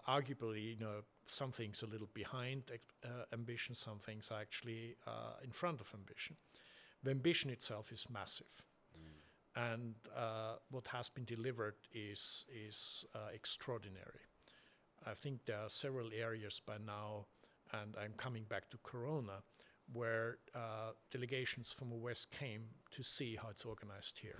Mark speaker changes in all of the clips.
Speaker 1: arguably, some things a little behind ambition, some things are actually in front of ambition. The ambition itself is massive. And what has been delivered is extraordinary. I think there are several areas by now, and I'm coming back to Corona, where delegations from the West came to see how it's organized here.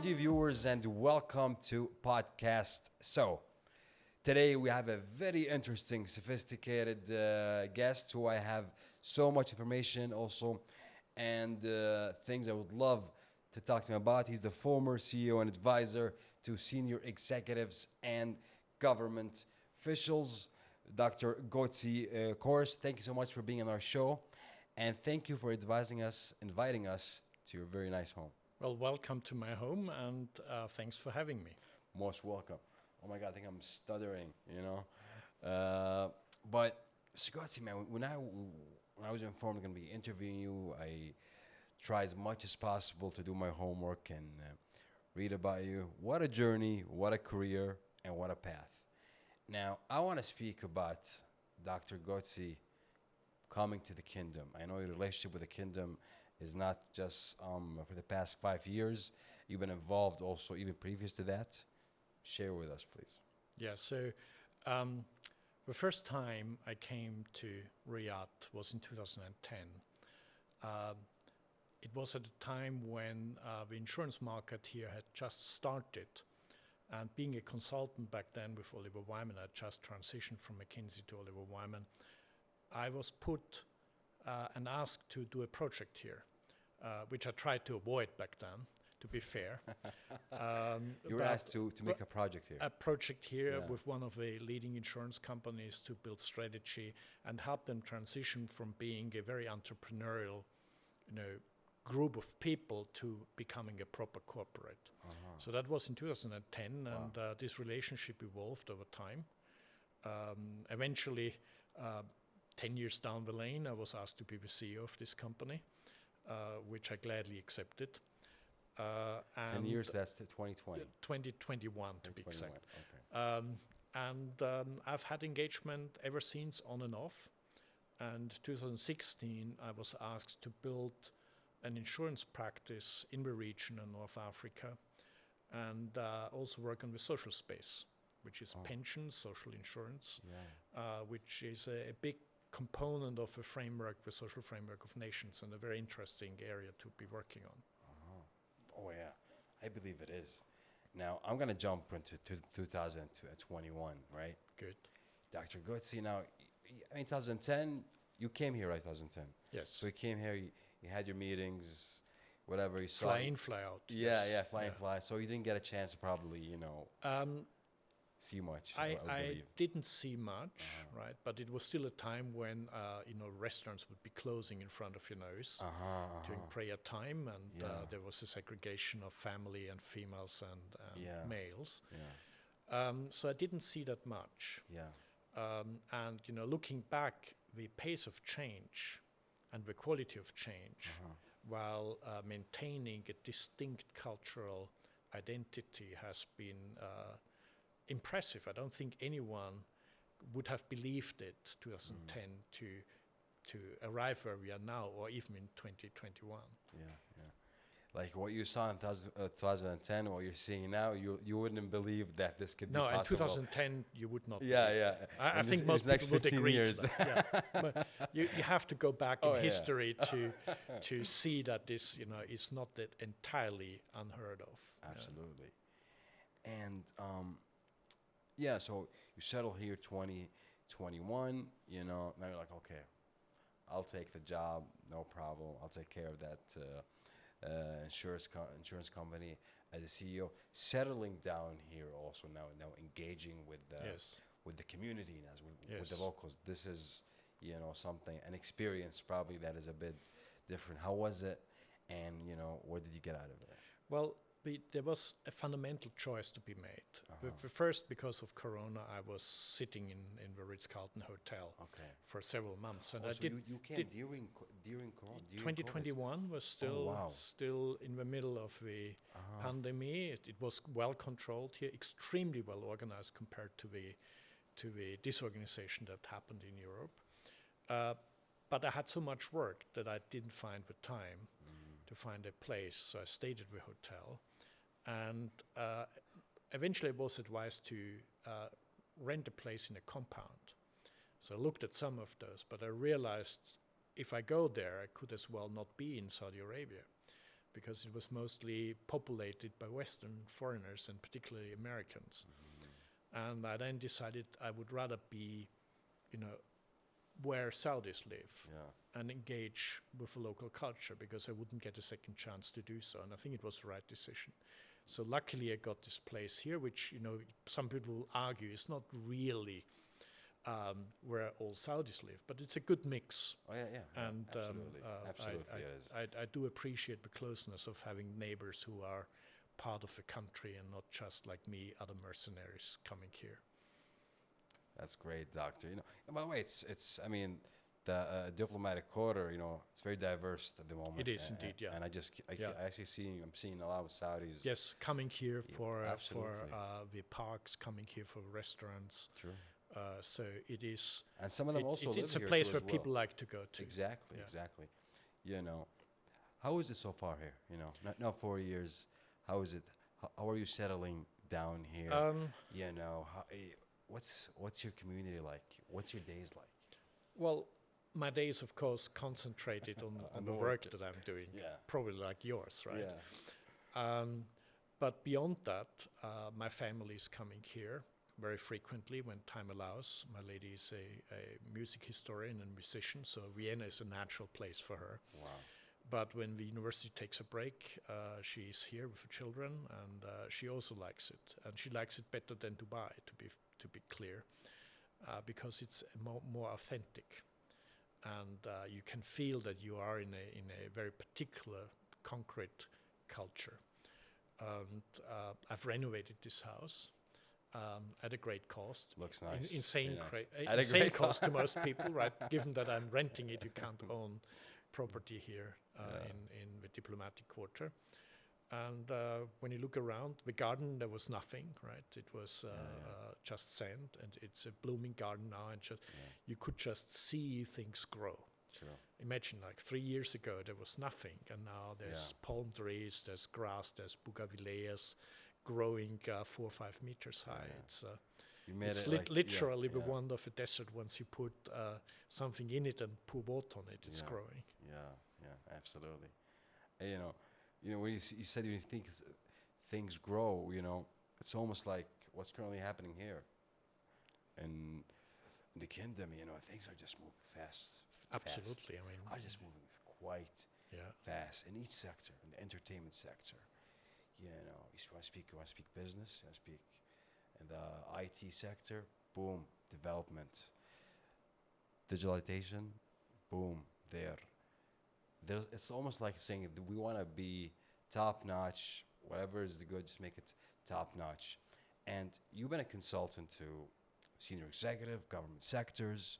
Speaker 2: Dear viewers, and welcome to podcast. So today we have a very interesting, sophisticated guest who I have so much information also and things I would love to talk to him about. He's the former CEO and advisor to senior executives and government officials, Dr. Goetz. Course, thank you so much for being on our show, and thank you for inviting us to your very nice home.
Speaker 1: Well, welcome to my home, and thanks for having me.
Speaker 2: Most welcome. Oh my God, I think I'm stuttering, But Goetz, man, when I was informed I'm going to be interviewing you, I tried as much as possible to do my homework and read about you. What a journey, what a career, and what a path. Now, I want to speak about Dr. Goetz coming to the kingdom. I know your relationship with the kingdom is not just for the past 5 years. You've been involved also even previous to that. Share with us, please.
Speaker 1: Yeah, so the first time I came to Riyadh was in 2010. It was at a time when the insurance market here had just started. And being a consultant back then with Oliver Wyman, I just transitioned from McKinsey to Oliver Wyman. I was put and asked to do a project here, which I tried to avoid back then, to be fair.
Speaker 2: You were asked to make a project here.
Speaker 1: A project here with one of the leading insurance companies to build strategy and help them transition from being a very entrepreneurial, group of people to becoming a proper corporate. So that was in 2010, and this relationship evolved over time. Eventually, 10 years down the lane, I was asked to be the CEO of this company, which I gladly accepted.
Speaker 2: 10 years, that's 2020.
Speaker 1: 2021 to be exact.
Speaker 2: Okay.
Speaker 1: And I've had engagement ever since, on and off. And 2016, I was asked to build an insurance practice in the region in North Africa, and also work on the social space, which is pensions, social insurance, which is a big component of the framework, the social framework of nations, and a very interesting area to be working on.
Speaker 2: Oh yeah, I believe it is. Now I'm gonna jump into 2021, right?
Speaker 1: Good.
Speaker 2: Dr. Goetz, now, in 2010, you came here, right? 2010.
Speaker 1: Yes.
Speaker 2: So you came here, you had your meetings, whatever you saw.
Speaker 1: Fly in, fly out.
Speaker 2: Yeah, yes. Fly in, fly. So you didn't get a chance to probably, see much.
Speaker 1: I didn't see much, right? But it was still a time when, restaurants would be closing in front of your nose during prayer time, and there was a segregation of family and females and males. Yeah. So I didn't see that much.
Speaker 2: Yeah.
Speaker 1: And, looking back, the pace of change and the quality of change, while maintaining a distinct cultural identity, has been impressive. I don't think anyone would have believed it 2010 to arrive where we are now, or even in 2021.
Speaker 2: Yeah. Like what you saw in 2010, what you're seeing now, you wouldn't believe that this could be possible.
Speaker 1: No, in 2010, you would not.
Speaker 2: Yeah.
Speaker 1: I think most people would agree to that. But you have to go back in history to see that this, is not that entirely unheard of.
Speaker 2: Absolutely. And so you settle here 2021. Now you're like, okay, I'll take the job, no problem. I'll take care of insurance company as a CEO, settling down here also now engaging with
Speaker 1: Yes.
Speaker 2: with the community now, with the
Speaker 1: Yes.
Speaker 2: locals. This is something, an experience probably that is a bit different. How was it, and what did you get out of it?
Speaker 1: Well, there was a fundamental choice to be made. First, because of Corona, I was sitting in the Ritz-Carlton Hotel
Speaker 2: Okay.
Speaker 1: for several months, and
Speaker 2: Oh,
Speaker 1: I
Speaker 2: so
Speaker 1: did.
Speaker 2: you came
Speaker 1: did
Speaker 2: during Corona.
Speaker 1: 2021 was still in the middle of the pandemic. It was well controlled here, extremely well organized compared to the disorganization that happened in Europe. But I had so much work that I didn't find the time to find a place, so I stayed at the hotel. And eventually I was advised to rent a place in a compound. So I looked at some of those, but I realized if I go there, I could as well not be in Saudi Arabia, because it was mostly populated by Western foreigners, and particularly Americans. And I then decided I would rather be, where Saudis live and engage with the local culture, because I wouldn't get a second chance to do so. And I think it was the right decision. So luckily I got this place here, which, some people will argue is not really where all Saudis live, but it's a good mix.
Speaker 2: Oh yeah.
Speaker 1: And
Speaker 2: Absolutely, it is.
Speaker 1: I do appreciate the closeness of having neighbors who are part of the country and not just like me, other mercenaries coming here.
Speaker 2: That's great, doctor. And by the way, it's I mean, the diplomatic quarter, it's very diverse at the moment.
Speaker 1: It is indeed, yeah.
Speaker 2: And I actually I'm seeing a lot of Saudis.
Speaker 1: Yes, coming here for
Speaker 2: absolutely.
Speaker 1: the parks, coming here for restaurants.
Speaker 2: True.
Speaker 1: So it is.
Speaker 2: And some of them also live
Speaker 1: it's a
Speaker 2: here
Speaker 1: place
Speaker 2: too
Speaker 1: where
Speaker 2: as well.
Speaker 1: people like to go to.
Speaker 2: Exactly,
Speaker 1: Yeah.
Speaker 2: exactly. How is it so far here? Now 4 years. How is it? How are you settling down here? What's your community like? What's your days like?
Speaker 1: Well, my days, of course, concentrated on the work that I'm doing.
Speaker 2: Yeah.
Speaker 1: Probably like yours, right?
Speaker 2: Yeah.
Speaker 1: But beyond that, my family is coming here very frequently when time allows. My lady is a music historian and musician, so Vienna is a natural place for her.
Speaker 2: Wow.
Speaker 1: But when the university takes a break, she is here with the children, and she also likes it. And she likes it better than Dubai, to be clear, because it's more authentic. And you can feel that you are in a very particular, concrete culture. And I've renovated this house at a great cost.
Speaker 2: Looks nice.
Speaker 1: Insane,
Speaker 2: Very nice.
Speaker 1: insane cost to most people, right? Given that I'm renting it, you can't own property here in the diplomatic quarter. And when you look around, the garden, there was nothing, right? It was just sand, and it's a blooming garden now, and you could just see things grow.
Speaker 2: Sure.
Speaker 1: Imagine, like 3 years ago, there was nothing, and now there's palm trees, there's grass, there's bougainvilleas growing 4 or 5 meters high.
Speaker 2: Yeah.
Speaker 1: It's literally the wonder of a desert. Once you put something in it and pour water on it, it's growing.
Speaker 2: Yeah, absolutely. And, when you said you think things grow, it's almost like what's currently happening here. And in the kingdom, things are just moving fast.
Speaker 1: Absolutely.
Speaker 2: I mean, are just moving quite fast in each sector, in the entertainment sector. You want to speak business, you want to speak in the IT sector, boom, development. Digitalization, boom, it's almost like saying that we want to be top notch, whatever is the good, just make it top notch. And you've been a consultant to senior executive, government sectors,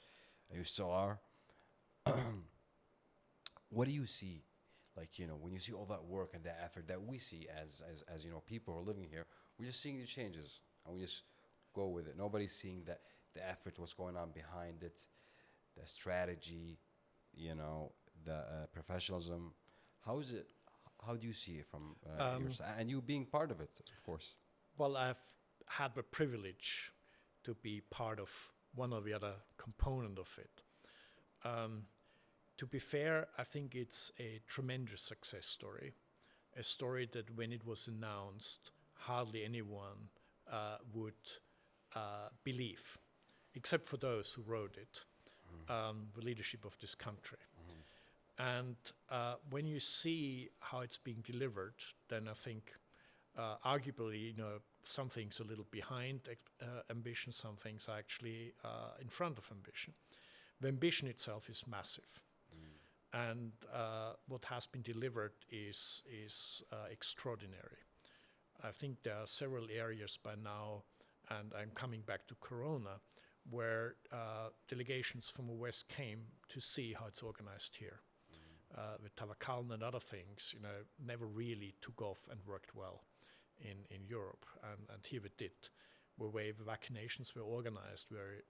Speaker 2: and you still are. What do you see? Like, when you see all that work and that effort that we see as people who are living here, we're just seeing the changes and we just go with it. Nobody's seeing the effort, what's going on behind it, the strategy, the professionalism. How is it? How do you see it from your side? And you being part of it, of course.
Speaker 1: Well, I've had the privilege to be part of one or the other component of it. To be fair, I think it's a tremendous success story. A story that when it was announced, hardly anyone would believe, except for those who wrote it, the leadership of this country. And when you see how it's being delivered, then I think arguably, some things a little behind ambition, some things are actually in front of ambition. The ambition itself is massive. And what has been delivered is extraordinary. I think there are several areas by now, and I'm coming back to Corona, where delegations from the West came to see how it's organized here. With Tavakaln and other things, never really took off and worked well in Europe, and here we did. The way the vaccinations were organized were,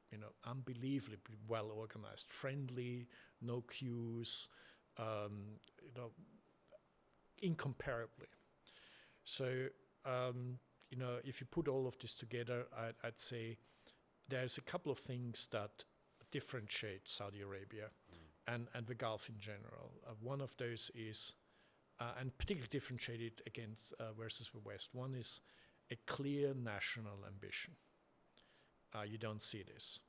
Speaker 1: unbelievably well organized, friendly, no queues, incomparably. So, if you put all of this together, I'd say there's a couple of things that differentiate Saudi Arabia and the Gulf in general. One of those is, and particularly differentiated against versus the West, one is a clear national ambition. You don't see this.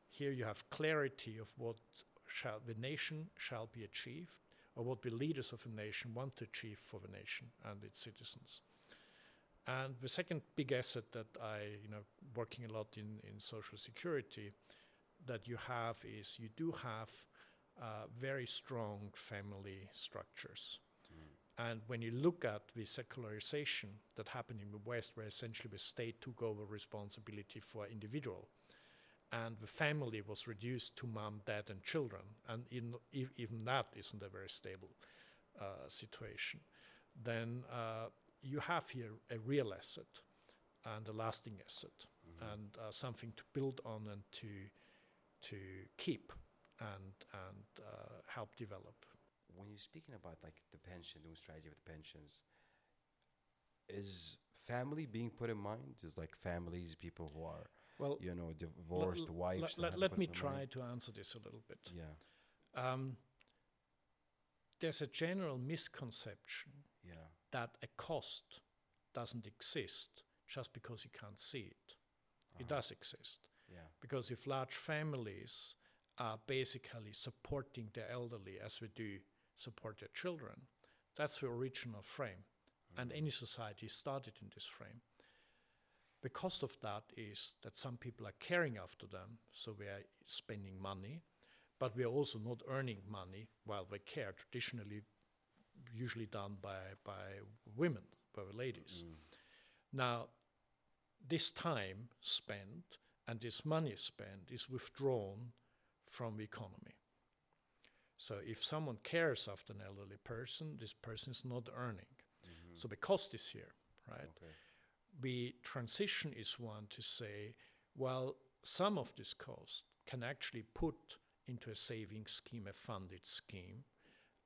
Speaker 1: Here you have clarity of what the nation shall be achieved, or what the leaders of a nation want to achieve for the nation and its citizens. And the second big asset that working a lot in social security, that you have is you do have very strong family structures. And when you look at the secularization that happened in the West, where essentially the state took over responsibility for individual, and the family was reduced to mom, dad, and children, and even that isn't a very stable situation, then you have here a real asset and a lasting asset, and something to build on and to keep and help develop.
Speaker 2: When you're speaking about like the pension, the strategy of the pensions, is family being put in mind? Is like families, people who are divorced wives.
Speaker 1: Let me try to answer this a little bit.
Speaker 2: Yeah.
Speaker 1: There's a general misconception
Speaker 2: Yeah.
Speaker 1: that a cost doesn't exist just because you can't see it. It does exist.
Speaker 2: Yeah.
Speaker 1: Because if large families are basically supporting the elderly as we do support their children, that's the original frame. And any society started in this frame. The cost of that is that some people are caring after them, so we are spending money, but we are also not earning money while they care, traditionally usually done by women, by the ladies. Now, this time spent and this money spent is withdrawn from the economy. So if someone cares after an elderly person, this person is not earning. So the cost is here, right?
Speaker 2: Okay.
Speaker 1: The transition is one to say, well, some of this cost can actually put into a savings scheme, a funded scheme,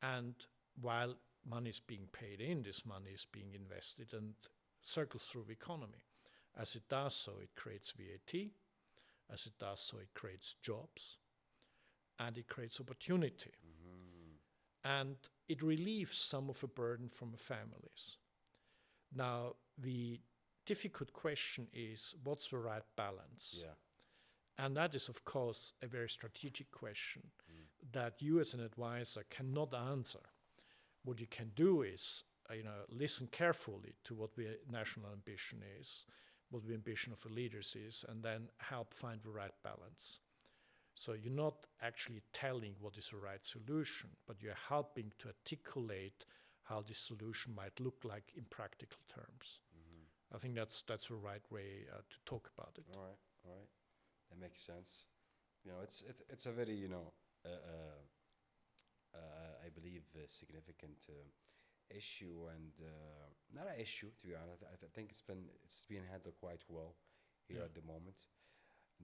Speaker 1: and while money is being paid in, this money is being invested and circles through the economy. As it does so, it creates VAT. As it does so, it creates jobs, and it creates opportunity. And it relieves some of the burden from the families. Now, the difficult question is, what's the right balance?
Speaker 2: Yeah.
Speaker 1: And that is, of course, a very strategic question that you as an advisor cannot answer. What you can do is, listen carefully to what the national ambition is, what the ambition of the leaders is, and then help find the right balance. So you're not actually telling what is the right solution, but you're helping to articulate how this solution might look like in practical terms. I think that's the right way to talk about it.
Speaker 2: All right. That makes sense. It's a very I believe a significant issue, and not an issue, to be honest. I think it's being handled quite well here at the moment.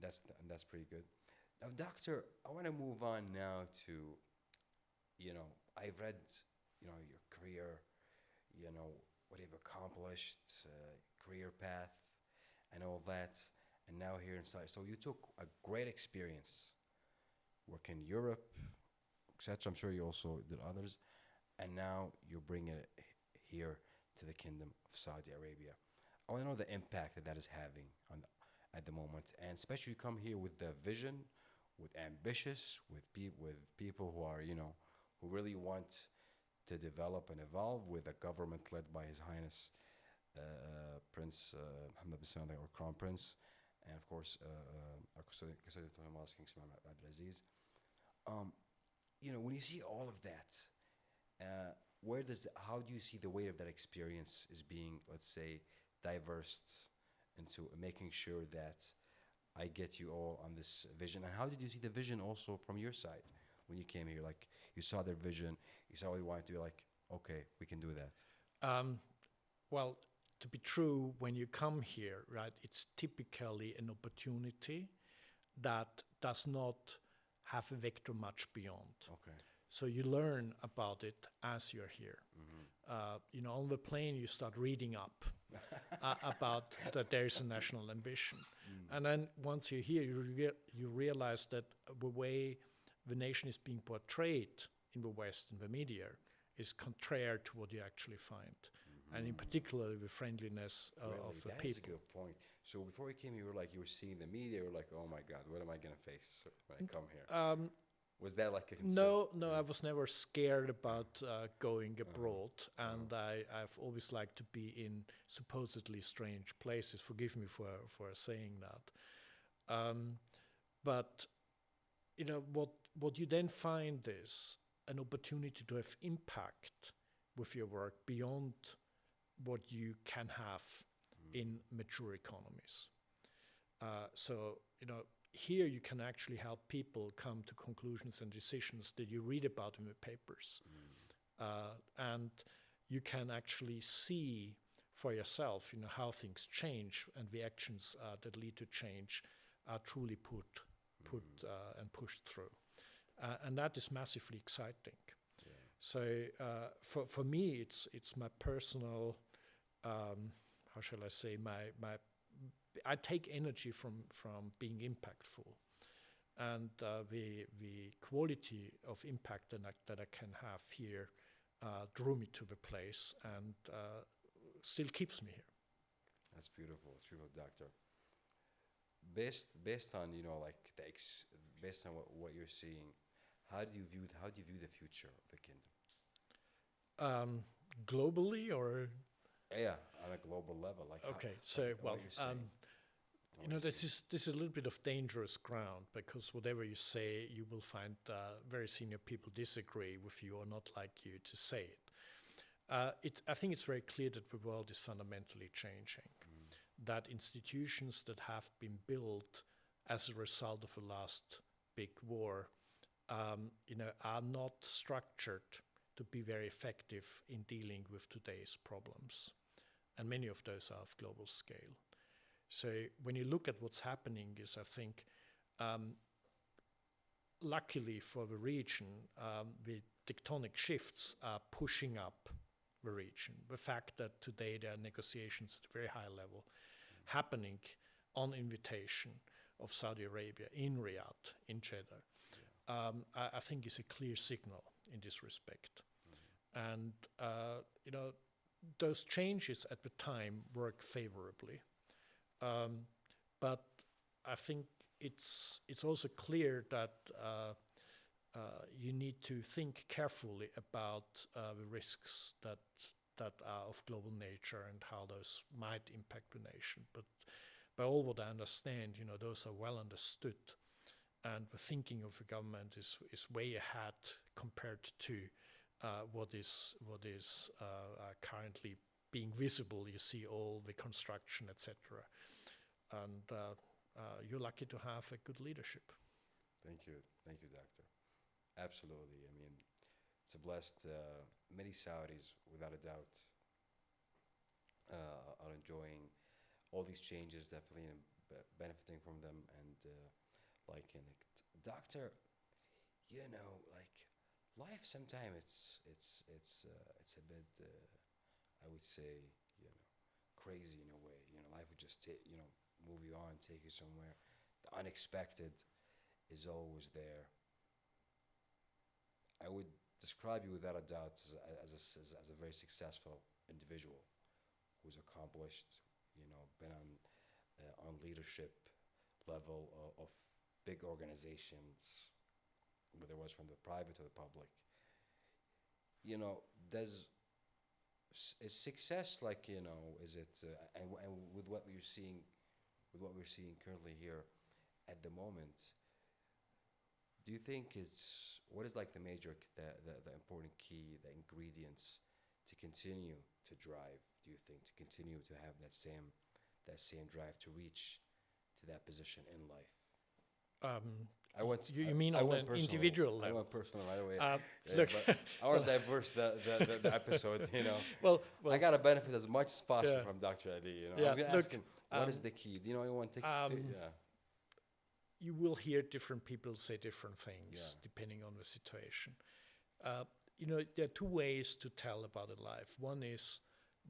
Speaker 2: That's pretty good. Now, Doctor, I want to move on now to, I've read, your career, what you've accomplished, career path, and all that, and now here inside. So you took a great experience working in Europe, etc. I'm sure you also did others, and now you're bringing it here to the Kingdom of Saudi Arabia. I want to know the impact that is having at the moment, and especially you come here with the vision, with ambitious, with people who are, who who really want to develop and evolve with a government led by His Highness Prince Mohammed bin Salman, or Crown Prince, and of course our custodian of the mosque, King Salman Abdulaziz. When you see all of that, how do you see the weight of that experience is being, let's say, diversed into making sure that I get you all on this vision? And how did you see the vision also from your side when you came here? Like, you saw their vision, you saw what you wanted to do, like, okay, we can do that.
Speaker 1: Well, to be true, when you come here, right, it's typically an opportunity that does not have a vector much beyond.
Speaker 2: Okay.
Speaker 1: So you learn about it as you're here. On the plane, you start reading up about that there is a national ambition. And then once you're here, you realize that the way the nation is being portrayed in the West, in the media, is contrary to what you actually find. And in particular, the friendliness of the people.
Speaker 2: That's a good point. So before you came, you were seeing the media, you were like, oh my God, what am I going to face when I come here? Was that like a concern?
Speaker 1: No, I was never scared about going abroad, and I've always liked to be in supposedly strange places. Forgive me for saying that. But what you then find is an opportunity to have impact with your work beyond what you can have in mature economies. Here you can actually help people come to conclusions and decisions that you read about in the papers. And you can actually see for yourself, how things change, and the actions that lead to change are truly put and pushed through. And that is massively exciting. So for me, it's my personal, how shall I say, I take energy from being impactful, and the quality of impact that I can have here drew me to the place and still keeps me here.
Speaker 2: That's beautiful. It's beautiful, Doctor. Based on based on what you're seeing, how do you view the future of the kingdom?
Speaker 1: Globally, or
Speaker 2: on a global level, like
Speaker 1: okay. This is a little bit of dangerous ground, because whatever you say, you will find very senior people disagree with you or not like you to say it. I think it's very clear that the world is fundamentally changing. That institutions that have been built as a result of the last big war, are not structured to be very effective in dealing with today's problems, and many of those are of global scale. So when you look at what's happening, is I think, luckily for the region, the tectonic shifts are pushing up the region. The fact that today there are negotiations at a very high level happening on invitation of Saudi Arabia in Riyadh, in Jeddah, I think is a clear signal in this respect. And those changes at the time work favorably. But I think it's also clear that you need to think carefully about the risks that are of global nature and how those might impact the nation. But by all what I understand, those are well understood, and the thinking of the government is way ahead compared to what is currently being visible. You see all the construction, etc. And you're lucky to have a good leadership.
Speaker 2: Thank you, Doctor. Absolutely. I mean, it's a blessed. Many Saudis, without a doubt, are enjoying all these changes, definitely, and benefiting from them, and liking it. Doctor, life sometimes it's a bit, I would say, crazy in a way. Life would just move you on, take you somewhere. The unexpected is always there. I would describe you without a doubt as a very successful individual who's accomplished, been on leadership level of big organizations, whether it was from the private or the public. does is success like, is it and with what you're seeing, with what we're seeing currently here at the moment, do you think it's what is like the major the important key, the ingredients to continue to drive? Do you think to continue to have that same drive to reach to that position in life?
Speaker 1: You mean on an individual
Speaker 2: I
Speaker 1: level?
Speaker 2: went personal right away.
Speaker 1: Look,
Speaker 2: But I want to diverse the episode.
Speaker 1: well,
Speaker 2: I got to benefit as much as possible from Dr. Ali. I
Speaker 1: Yeah,
Speaker 2: was going to
Speaker 1: look,
Speaker 2: ask him, what is the key? Do you know anyone take yeah.
Speaker 1: you will hear different people say different things
Speaker 2: Yeah.
Speaker 1: depending on the situation. There are two ways to tell about a life. One is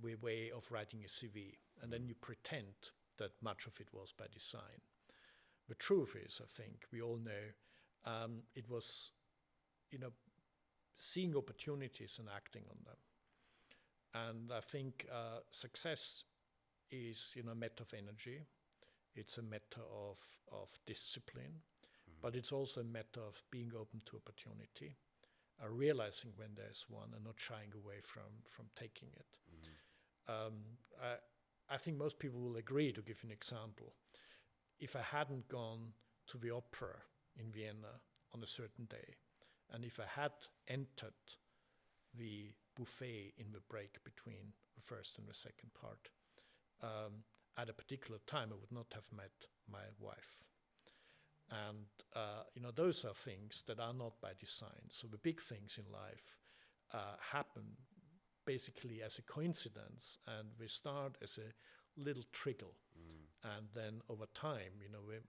Speaker 1: the way of writing a CV, and then you pretend that much of it was by design. The truth is, I think, we all know, it was, seeing opportunities and acting on them. And I think success is, a matter of energy. It's a matter of discipline, but it's also a matter of being open to opportunity, realizing when there's one and not shying away from taking it. I think most people will agree, to give an example. If I hadn't gone to the opera in Vienna on a certain day, and if I had entered the buffet in the break between the first and the second part, at a particular time I would not have met my wife. And, those are things that are not by design. So the big things in life happen basically as a coincidence, and they start as a little trickle. And then over time,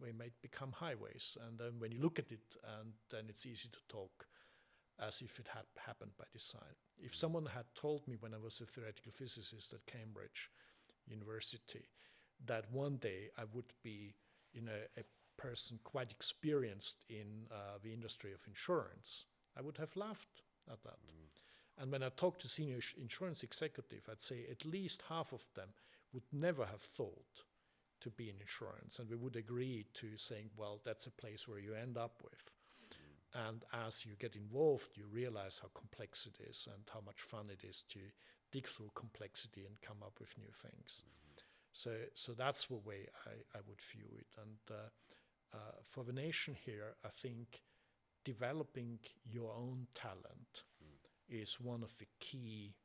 Speaker 1: we might become highways. And then when you look at it, and then it's easy to talk as if it had happened by design. If someone had told me when I was a theoretical physicist at Cambridge University that one day I would be, a person quite experienced in the industry of insurance, I would have laughed at that. And when I talk to senior insurance executive, I'd say at least half of them would never have thought to be in insurance, and we would agree to saying, well, that's a place where you end up with. And as you get involved, you realize how complex it is and how much fun it is to dig through complexity and come up with new things. So that's the way I would view it. And for the nation here, I think developing your own talent is one of the key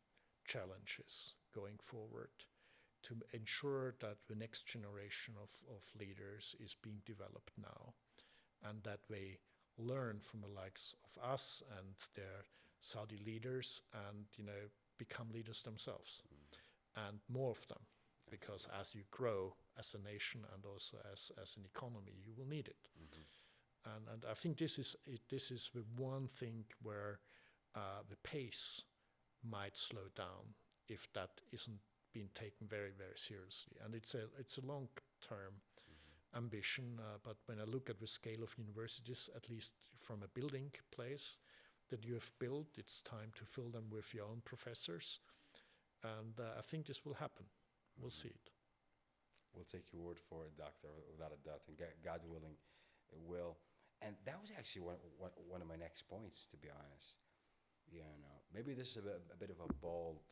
Speaker 1: challenges going forward, to ensure that the next generation of leaders is being developed now, and that they learn from the likes of us and their Saudi leaders, and become leaders themselves, and more of them, because as you grow as a nation and also as an economy, you will need it. And I think this is the one thing where the pace might slow down if that isn't being taken very, very seriously. And it's a long-term ambition, but when I look at the scale of universities, at least from a building place that you have built, it's time to fill them with your own professors. And I think this will happen. We'll see it.
Speaker 2: We'll take your word for it, Doctor, without a doubt, and God willing, it will. And that was actually one of my next points, to be honest. Maybe this is a bit of a bold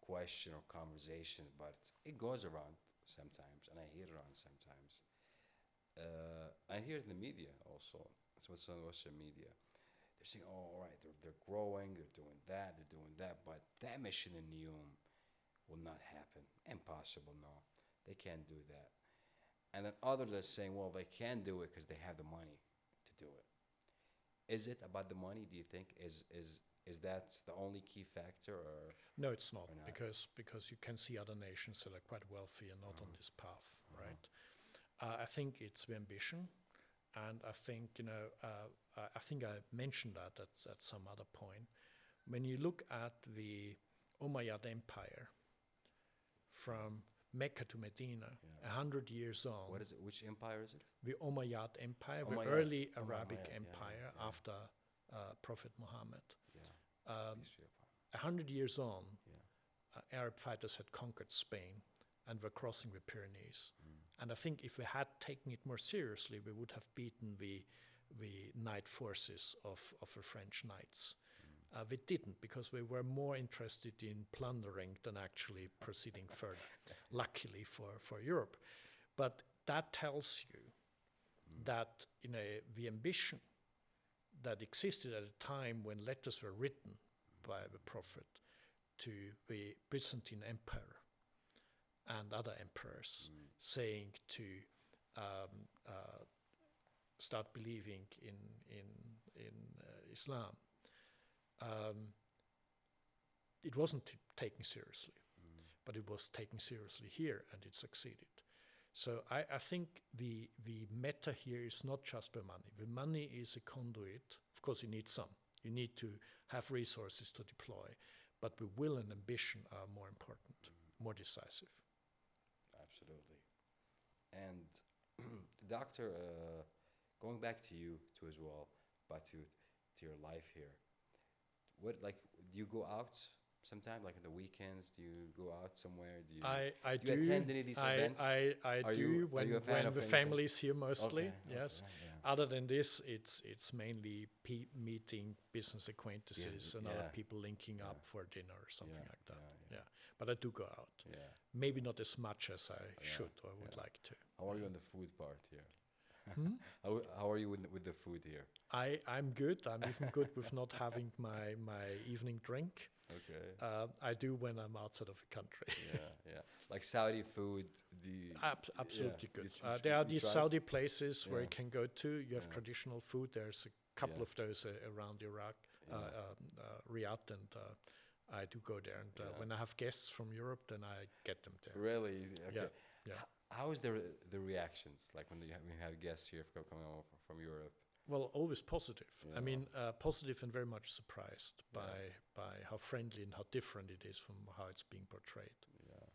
Speaker 2: question or conversation, but it goes around sometimes, and I hear it around sometimes. I hear it in the media also. So it's on Western media. They're saying, "Oh, all right, they're growing, they're doing that, but that mission in Neum will not happen. Impossible, no. They can't do that." And then others are saying, "Well, they can do it because they have the money to do it." Is it about the money, do you think? Is that the only key factor, or
Speaker 1: no, it's not, because you can see other nations that are quite wealthy and not on this path, right? I think it's the ambition, and I think I think I mentioned that at some other point. When you look at the Umayyad Empire from Mecca to Medina, 100 years on.
Speaker 2: What is it? Which empire is it?
Speaker 1: The Umayyad Empire, the
Speaker 2: Umayyad.
Speaker 1: early Arabic empire after Prophet Muhammad. 100 years on, Arab fighters had conquered Spain and were crossing the Pyrenees. And I think if we had taken it more seriously, we would have beaten the night forces of the French knights. We didn't, because we were more interested in plundering than actually proceeding further, luckily for Europe. But that tells you that the ambition that existed at a time when letters were written by the prophet to the Byzantine Empire and other emperors, saying to start believing in Islam, it wasn't taken seriously, but it was taken seriously here, and it succeeded. So I think the meta here is not just the money. The money is a conduit. Of course, you need some. You need to have resources to deploy, but the will and ambition are more important, more decisive.
Speaker 2: Absolutely. And Doctor, going back to you too as well, but to your life here. What, like, do you go out sometime, like on the weekends? Do you go out somewhere? Do you do you attend any of these events?
Speaker 1: I do when the family is here mostly.
Speaker 2: Okay,
Speaker 1: Yes.
Speaker 2: okay, yeah.
Speaker 1: Other than this, it's mainly meeting business acquaintances
Speaker 2: Yes,
Speaker 1: and
Speaker 2: yeah.
Speaker 1: other people linking up for dinner or something like that.
Speaker 2: Yeah.
Speaker 1: Yeah, but I do go out.
Speaker 2: Yeah.
Speaker 1: Maybe not as much as I should or would like to.
Speaker 2: How are you on the food part here?
Speaker 1: Hmm?
Speaker 2: How are you with the food here?
Speaker 1: I'm good. I'm even good with not having my evening drink.
Speaker 2: Okay.
Speaker 1: I do when I'm outside of the country.
Speaker 2: Yeah. Like Saudi food,
Speaker 1: Absolutely good.
Speaker 2: You
Speaker 1: There are
Speaker 2: you
Speaker 1: these
Speaker 2: tried?
Speaker 1: Saudi places where
Speaker 2: Yeah.
Speaker 1: you can go to. You have
Speaker 2: Yeah.
Speaker 1: traditional food. There's a couple of those around Iraq, Riyadh, and I do go there. And when I have guests from Europe, then I get them there.
Speaker 2: Really? Okay.
Speaker 1: Yeah.
Speaker 2: How is the reactions like when we had guests here coming over from Europe?
Speaker 1: Well, always positive.
Speaker 2: Yeah.
Speaker 1: I mean, positive and very much surprised by how friendly and how different it is from how it's being portrayed.
Speaker 2: Yeah,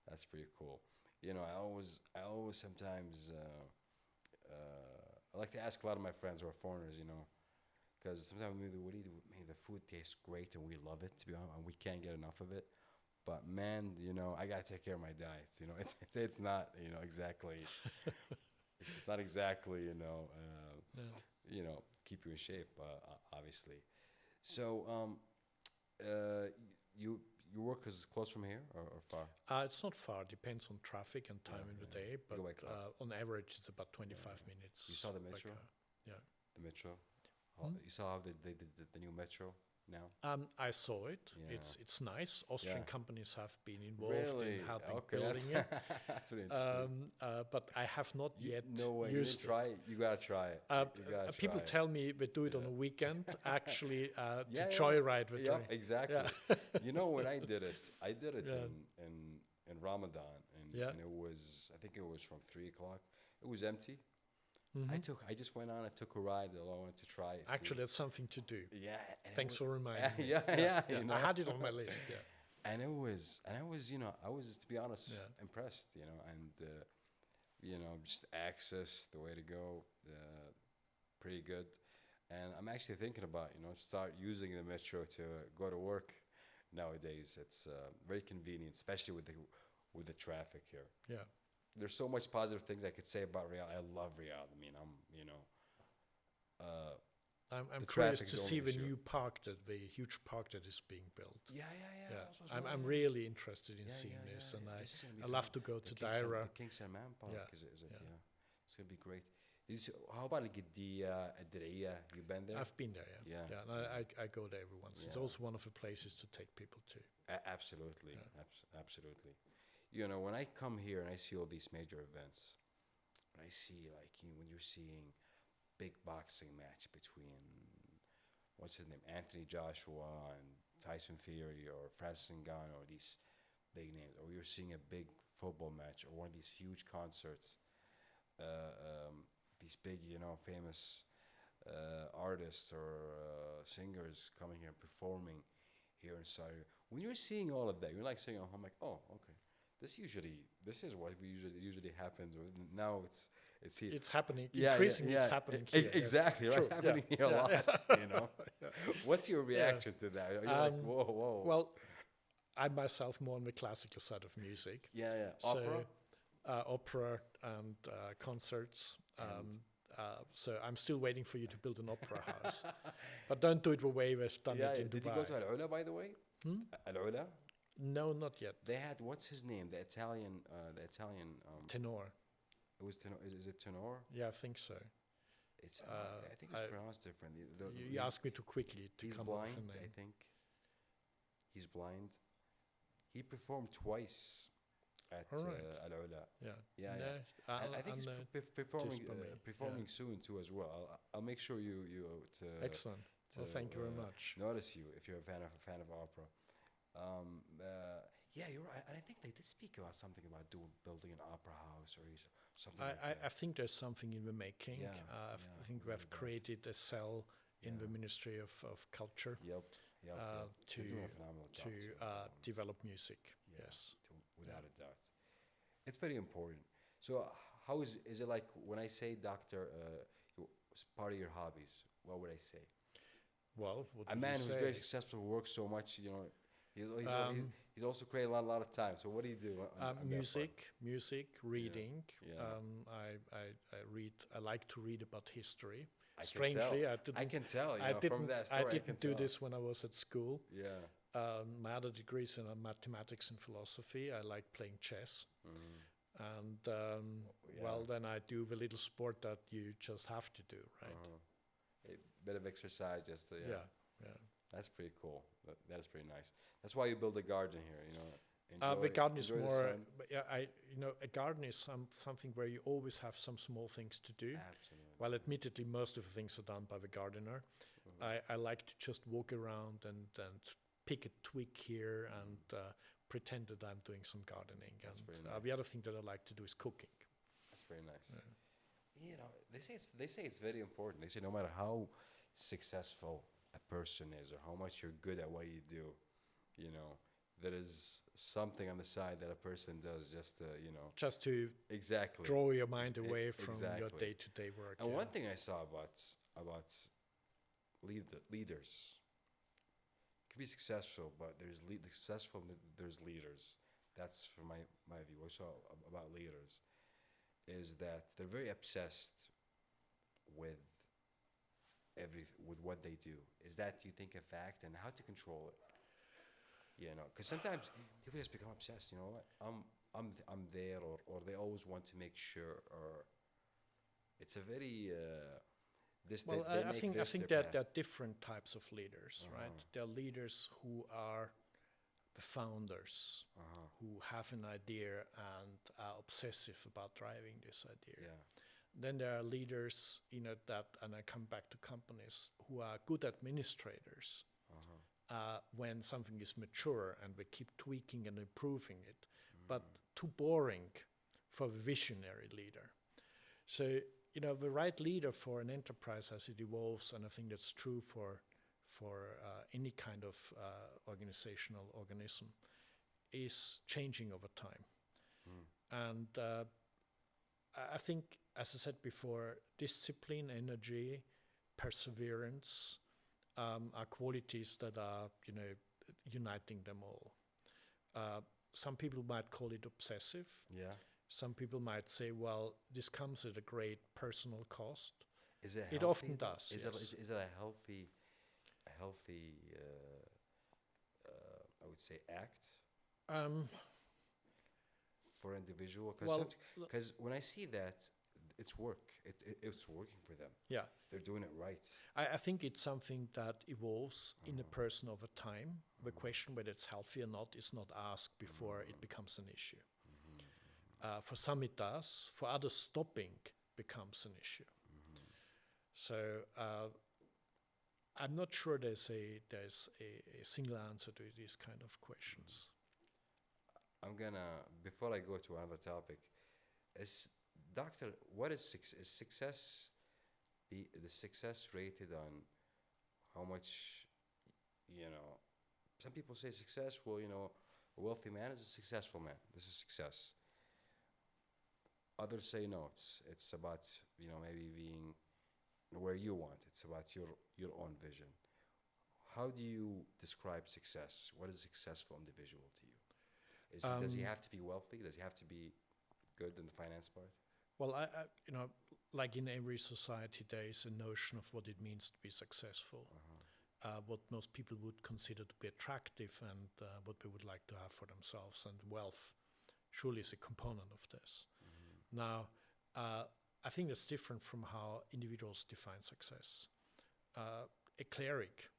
Speaker 2: that's pretty cool. I always sometimes I like to ask a lot of my friends who are foreigners, because sometimes the food tastes great and we love it, to be honest, and we can't get enough of it. But man, I gotta take care of my diet. It's not exactly. It's not exactly keep you in shape, obviously. So your work is close from here or far?
Speaker 1: It's not far. Depends on traffic and time in the day, but on average, it's about 25 minutes.
Speaker 2: You saw the metro?
Speaker 1: Yeah.
Speaker 2: The metro? You saw how they did the new metro now?
Speaker 1: I saw it.
Speaker 2: Yeah.
Speaker 1: It's nice. Austrian companies have been involved in helping
Speaker 2: Okay,
Speaker 1: building it.
Speaker 2: that's really interesting.
Speaker 1: But I have not yet
Speaker 2: No way.
Speaker 1: used
Speaker 2: You try it. You gotta try it.
Speaker 1: People tell me they do it on a weekend, actually, to
Speaker 2: Yeah.
Speaker 1: joyride with
Speaker 2: Yeah,
Speaker 1: it.
Speaker 2: exactly.
Speaker 1: Yeah.
Speaker 2: When I did it in Ramadan, and I think it was from 3 o'clock. It was empty.
Speaker 1: Mm-hmm.
Speaker 2: I just went on. I took a ride. I wanted to try it.
Speaker 1: Actually, that's something to do.
Speaker 2: Yeah.
Speaker 1: Thanks for reminding me.
Speaker 2: Yeah.
Speaker 1: I had it on my list. Yeah.
Speaker 2: And I was, to be honest, impressed. Just access, the way to go, pretty good. And I'm actually thinking about, start using the metro to go to work nowadays. It's very convenient, especially with the traffic here.
Speaker 1: Yeah.
Speaker 2: There's so much positive things I could say about Riyadh. I love Riyadh. I mean,
Speaker 1: I'm curious to see the new park, the huge park that is being built.
Speaker 2: Yeah.
Speaker 1: I'm really interested in seeing this, and I love to go to Daira.
Speaker 2: The King Salman Park, is it?
Speaker 1: Yeah.
Speaker 2: It's gonna be great. How about like Adria? You've been there?
Speaker 1: I've been there, yeah. And I go there every once. It's also one of the places to take people to.
Speaker 2: Absolutely, absolutely. When I come here and I see all these major events, when I see when you're seeing big boxing match between what's his name, Anthony Joshua and Tyson Fury or Francis Ngannou, or these big names, or you're seeing a big football match or one of these huge concerts, these big famous artists or singers coming here and performing here in Saudi. When you're seeing all of that, you're like saying, I'm like, oh, okay. This is what usually happens. Now it's here.
Speaker 1: It's happening increasingly. It's happening here.
Speaker 2: Exactly, right? It's happening here a lot. What's your reaction to that? Are you like, whoa?
Speaker 1: Well, I'm myself more on the classical side of music.
Speaker 2: Yeah.
Speaker 1: So, opera and concerts. So I'm still waiting for you to build an opera house. But don't do it the way we've done it in Dubai.
Speaker 2: Did you go to Al Ula, by the way? Al Ula?
Speaker 1: No, not yet.
Speaker 2: They had, what's his name? The Italian.
Speaker 1: Tenor.
Speaker 2: It was Tenor. Is it Tenor?
Speaker 1: Yeah, I think so.
Speaker 2: It's. I think it's pronounced differently.
Speaker 1: You asked me too quickly to
Speaker 2: he's
Speaker 1: come
Speaker 2: blind,
Speaker 1: up with a name.
Speaker 2: I think. He's blind. He performed twice at Al Ula.
Speaker 1: Yeah.
Speaker 2: I think he's performing soon too as well. I'll make sure you
Speaker 1: Excellent. Well, thank you very much.
Speaker 2: Notice you if you're a fan of opera. Yeah, you're right. And I think they did speak about something about building an opera house or something.
Speaker 1: I think there's something in the making. I think we have created a cell in the Ministry of Culture. To develop music. Yes,
Speaker 2: without a doubt, it's very important. So, how is it like when I say doctor? Part of your hobbies. What would I say?
Speaker 1: Well,
Speaker 2: a man who's very successful, who works so much. He's also created a lot of time. So, what do you do? On
Speaker 1: music, reading. I read. I like to read about history. Strangely,
Speaker 2: I can tell.
Speaker 1: From that story,
Speaker 2: I
Speaker 1: didn't do this when I was at school.
Speaker 2: Yeah.
Speaker 1: My other degrees in mathematics and philosophy. I like playing chess, and then I do the little sport that you just have to do, right?
Speaker 2: A bit of exercise, just to,
Speaker 1: yeah.
Speaker 2: That's pretty cool. That is pretty nice. That's why you build a garden here.
Speaker 1: The garden is more. A garden is something where you always have some small things to do.
Speaker 2: Absolutely.
Speaker 1: Well, admittedly, most of the things are done by the gardener. I like to just walk around and pick a twig here and pretend that I'm doing some gardening.
Speaker 2: That's
Speaker 1: and
Speaker 2: very nice.
Speaker 1: The other thing that I like to do is cooking.
Speaker 2: That's very nice. Yeah. They say it's very important. They say no matter how successful a person is or how much you're good at what you do, there is something on the side that a person does just to exactly
Speaker 1: draw your mind away from your day-to-day work.
Speaker 2: And one thing I saw about leaders can be successful, but there's there's leaders. That's from my view. I saw about leaders is that they're very obsessed with what they do. Is that, do you think, a fact, and how to control it? Because sometimes people just become obsessed. You know what? I'm there, or they always want to make sure. Or it's a very
Speaker 1: I think that there are different types of leaders, right? There are leaders who are the founders, who have an idea and are obsessive about driving this idea.
Speaker 2: Yeah.
Speaker 1: Then there are leaders, that, and I come back to companies, who are good administrators. When something is mature and we keep tweaking and improving it, but too boring for a visionary leader. So, the right leader for an enterprise as it evolves, and I think that's true for any kind of organizational organism, is changing over time. And I think, as I said before, discipline, energy, perseverance, are qualities that are, uniting them all. Some people might call it obsessive.
Speaker 2: Yeah.
Speaker 1: Some people might say, well, this comes at a great personal cost.
Speaker 2: Is it healthy?
Speaker 1: It often does.
Speaker 2: Is it a healthy, I would say, act for individual? Because when I see that, it's work. It's working for them.
Speaker 1: Yeah.
Speaker 2: They're doing it right.
Speaker 1: I think it's something that evolves in a person over time. The question whether it's healthy or not is not asked before it becomes an issue. For some it does. For others, stopping becomes an issue. So I'm not sure there's a single answer to these kind of questions.
Speaker 2: I'm gonna, before I go to another topic, Doctor, what is success? The success rated on how much, some people say success, well, a wealthy man is a successful man. This is success. Others say no, it's about, maybe being where you want. It's about your own vision. How do you describe success? What is a successful individual to you? Does he have to be wealthy? Does he have to be good in the finance part?
Speaker 1: Well, like in every society, there is a notion of what it means to be successful, what most people would consider to be attractive, and what they would like to have for themselves. And wealth surely is a component of this. Now, I think it's different from how individuals define success. A cleric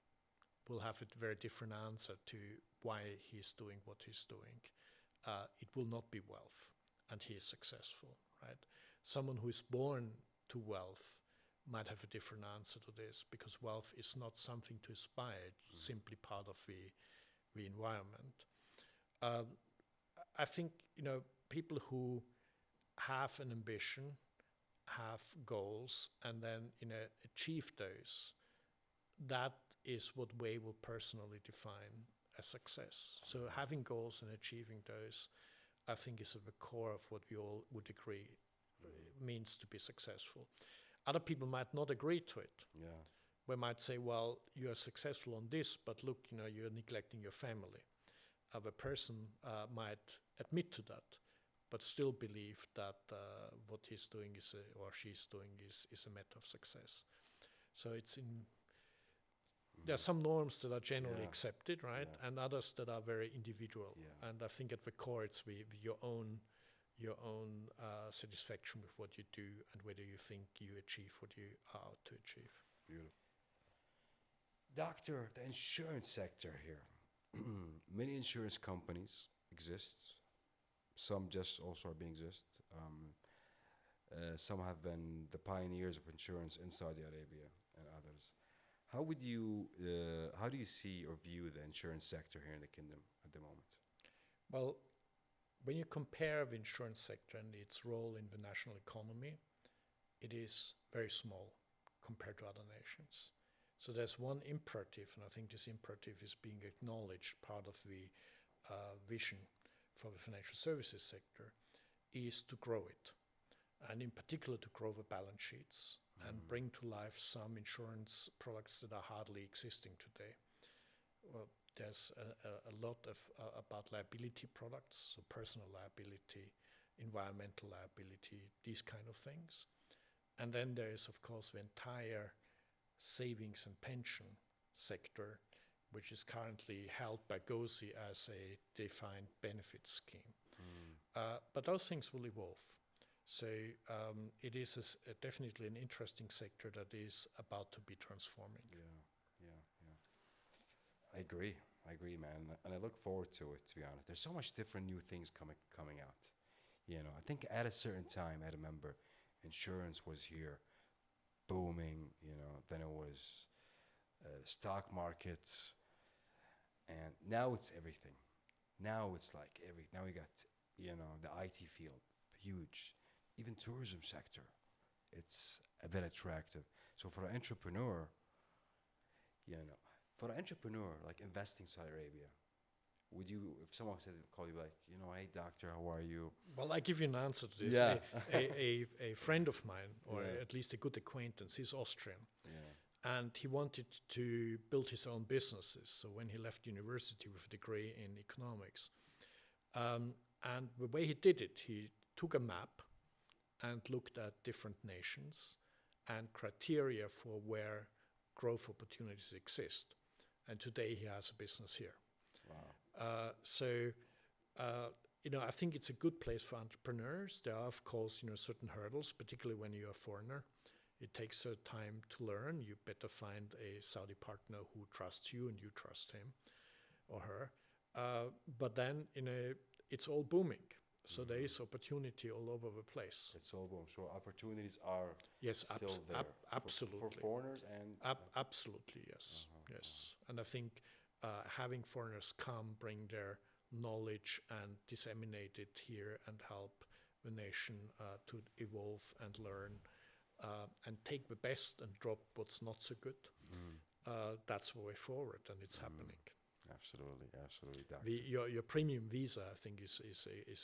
Speaker 1: will have a very different answer to why he's doing what he's doing. It will not be wealth, and he is successful, right? Someone who is born to wealth might have a different answer to this, because wealth is not something to aspire, it's simply part of the environment. I think, people who have an ambition, have goals, and then achieve those, that is what we will personally define as success. So having goals and achieving those, I think, is at the core of what we all would agree means to be successful. Other people might not agree to it.
Speaker 2: Yeah.
Speaker 1: We might say, well, you are successful on this, but look, you're neglecting your family. The person might admit to that, but still believe that what he's doing or she's doing is a matter of success. So there are some norms that are generally accepted, right, and others that are very individual.
Speaker 2: Yeah.
Speaker 1: And I think at the core, it's your own satisfaction with what you do and whether you think you achieve what you are out to achieve.
Speaker 2: Beautiful. Doctor, the insurance sector here. Many insurance companies exist. Some just also exist. Some have been the pioneers of insurance in Saudi Arabia and others. How do you see or view the insurance sector here in the kingdom at the moment?
Speaker 1: Well, when you compare the insurance sector and its role in the national economy, it is very small compared to other nations. So there's one imperative, and I think this imperative is being acknowledged, part of the vision for the financial services sector, is to grow it, and in particular to grow the balance sheets and bring to life some insurance products that are hardly existing today. Well, there's a lot about liability products, so personal liability, environmental liability, these kind of things. And then there is, of course, the entire savings and pension sector, which is currently held by Goetz as a defined benefit scheme. But those things will evolve. So it is definitely an interesting sector that is about to be transforming.
Speaker 2: Yeah. I agree, man, and I look forward to it. To be honest, there's so much different new things coming out. I think at a certain time, I remember, insurance was here, booming. Then it was stock markets, and now it's everything. Now it's like now we got the IT field, huge. Even tourism sector, it's a bit attractive. So for an entrepreneur, like investing Saudi Arabia, would you, if someone call you like, hey doctor, how are you?
Speaker 1: Well, I give you an answer to this.
Speaker 2: Yeah.
Speaker 1: A friend of mine, or
Speaker 2: Yeah.
Speaker 1: at least a good acquaintance, he's Austrian.
Speaker 2: Yeah.
Speaker 1: And he wanted to build his own businesses. So when he left university with a degree in economics, and the way he did it, he took a map and looked at different nations and criteria for where growth opportunities exist. And today he has a business here.
Speaker 2: Wow.
Speaker 1: I think it's a good place for entrepreneurs. There are, of course, certain hurdles, particularly when you're a foreigner. It takes time to learn. You better find a Saudi partner who trusts you and you trust him or her. But then, it's all booming. So there is opportunity all over the place.
Speaker 2: It's all boom. So opportunities are still there
Speaker 1: absolutely
Speaker 2: for foreigners and
Speaker 1: absolutely yes, yes. And I think having foreigners come, bring their knowledge and disseminate it here and help the nation to evolve and learn and take the best and drop what's not so good. That's the way forward, and it's happening.
Speaker 2: Absolutely, doctor.
Speaker 1: Your premium visa, I think, is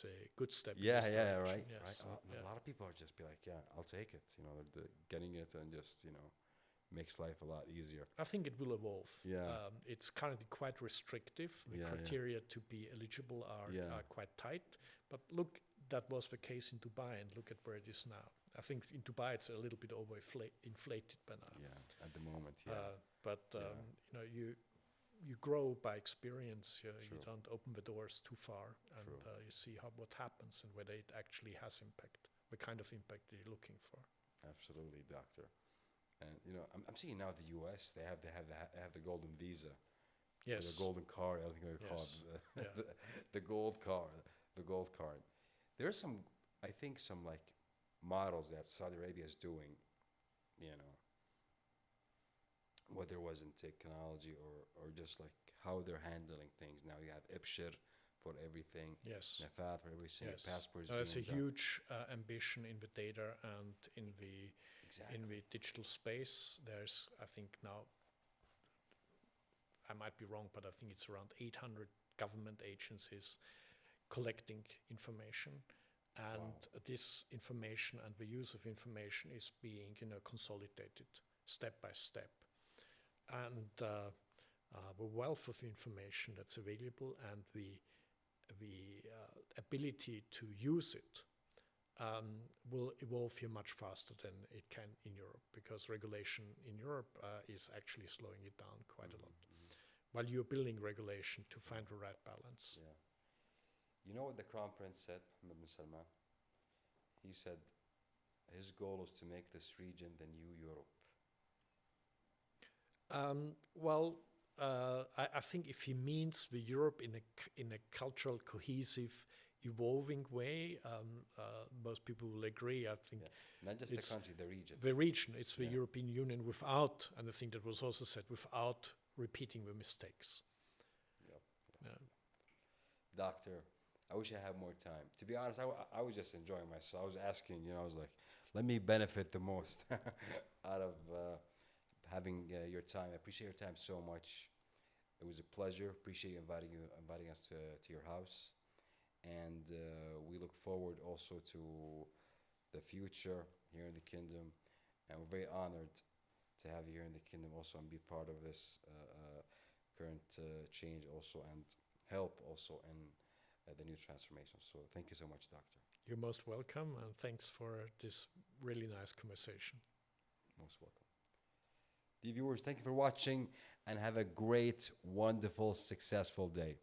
Speaker 1: a good step.
Speaker 2: Yeah,
Speaker 1: in this
Speaker 2: right.
Speaker 1: direction. Yes.
Speaker 2: A lot of people are just be like, yeah, I'll take it. They're getting it and just makes life a lot easier.
Speaker 1: I think it will evolve.
Speaker 2: Yeah.
Speaker 1: It's currently quite restrictive. The criteria to be eligible are quite tight. But look, that was the case in Dubai, and look at where it is now. I think in Dubai it's a little bit inflated by now.
Speaker 2: Yeah, at the moment, yeah.
Speaker 1: But you know, you grow by experience. You don't open the doors too far, and you see what happens and whether it actually has impact. The kind of impact you're looking for.
Speaker 2: Absolutely, doctor. And you know, I'm seeing now the U.S. They have the golden visa.
Speaker 1: Yes.
Speaker 2: The golden card. I think they call it the gold card. The gold card. There's some, I think, some like models that Saudi Arabia is doing. You know, whether it was in technology or just like how they're handling things. Now you have Ibshir for everything.
Speaker 1: Yes.
Speaker 2: Nafal for everything.
Speaker 1: Yes.
Speaker 2: Passports.
Speaker 1: There's a huge ambition in the data and in the digital space. There's, I think now, I might be wrong, but I think it's around 800 government agencies collecting information, and this information and the use of information is being, you know, consolidated step by step, and the wealth of information that's available and the ability to use it will evolve here much faster than it can in Europe, because regulation in Europe is actually slowing it down quite a lot. While you're building regulation to find the right balance.
Speaker 2: Yeah. You know what the Crown Prince said, Mohammed bin Salman? He said his goal is to make this region the new Europe.
Speaker 1: I think if he means the Europe in a cultural, cohesive, evolving way, most people will agree. I think
Speaker 2: not just the country, the region.
Speaker 1: The region, it's the European Union without, and I think that was also said, without repeating the mistakes.
Speaker 2: Doctor, I wish I had more time. To be honest, I was just enjoying myself. I was asking, you know, I was like, let me benefit the most out of having your time. I appreciate your time so much. It was a pleasure. Appreciate you inviting us to your house. And we look forward also to the future here in the kingdom. And we're very honored to have you here in the kingdom also and be part of this current change also and help also in the new transformation. So thank you so much, Doctor.
Speaker 1: You're most welcome, and thanks for this really nice conversation.
Speaker 2: Most welcome. Dear viewers, thank you for watching and have a great, wonderful, successful day.